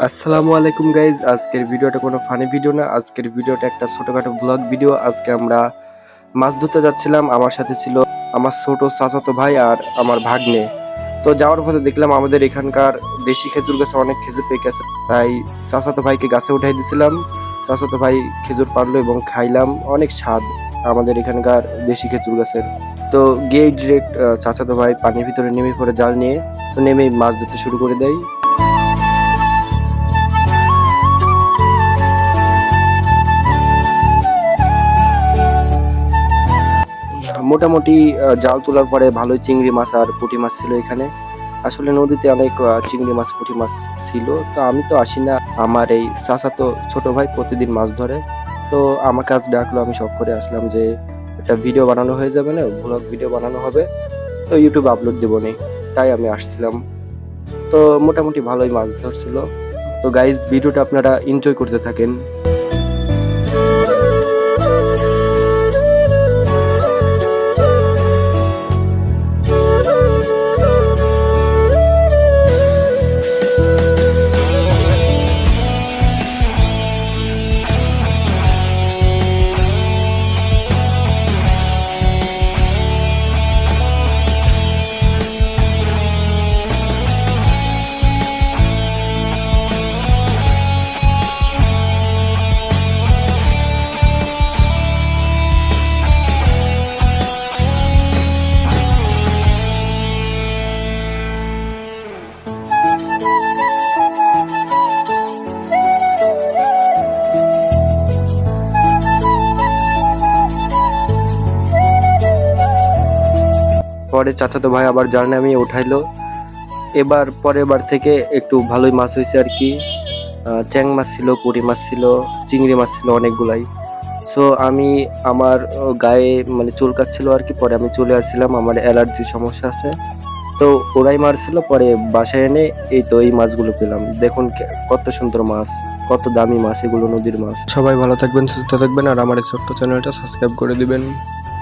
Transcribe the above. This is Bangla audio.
আসসালামু আলাইকুম গাইজ। আজকের ভিডিওটা কোনো ফানি ভিডিও না, আজকের ভিডিওটা একটা ছোটখাটো ব্লগ ভিডিও। আজকে আমরা মাছ ধরতে যাচ্ছিলাম, আমার সাথে ছিল আমার ছোট চাচাতো ভাই আর আমার ভাগ্নে। তো যাওয়ার পথে দেখলাম আমাদের এখানকার দেশি খেজুর গাছে অনেক খেজুর পেকে গেছে, তাই চাচাতো ভাইকে গাছে উঠাই দিয়েছিলাম। চাচাতো ভাই খেজুর পারলো এবং খাইলাম, অনেক স্বাদ আমাদের এখানকার দেশি খেজুর গাছের। তো গিয়ে ডিরেক্ট চাচাতো ভাই পানির ভিতরে নেমে পড়ে জাল নিয়ে, তো নেমেই মাছ ধরতে শুরু করে দেয়। মোটামুটি জাল তোলার পরে ভালোই চিংড়ি মাছ আর পুঁটি মাছ ছিল এখানে। আসলে নদীতে অনেক চিংড়ি মাছ পুঁটি মাছ ছিল। তো আমি তো আসি না, আমার এই চাচাতো ছোট ভাই প্রতিদিন মাছ ধরে। তো আমাকে আজ ডাকলো, আমি শখ করে আসলাম যে একটা ভিডিও বানানো হয়ে যাবে না, ব্লগ ভিডিও বানানো হবে, তো ইউটিউবে আপলোড দেবো নি, তাই আমি আসছিলাম। তো মোটামুটি ভালোই মাছ ধরছিল। তো গাইজ, ভিডিওটা আপনারা এনজয় করতে থাকেন। পরে চাচাতো ভাই আবার জাল নামিয়ে উঠাইলো। এবার পরের বার থেকে একটু ভালোই মাছ হয়েছে আর কি। চ্যাং মাছ ছিল, পুঁটি মাছ ছিল, চিংড়ি মাছ ছিল অনেকগুলাই। সো আমি আমার গায়ে মানে চুলকাচ্ছিল আর কি, পরে আমি চলে আসছিলাম, আমার অ্যালার্জি সমস্যা আছে। তো ওরাই মারছিল, পরে বাসায় এনে এই তো এই মাছগুলো পেলাম। দেখুন কত সুন্দর মাছ, কত দামি মাছ এগুলো, নদীর মাছ। সবাই ভালো থাকবেন, সুস্থ থাকবেন, আর আমার এই ছোট্ট চ্যানেলটা সাবস্ক্রাইব করে দিবেন।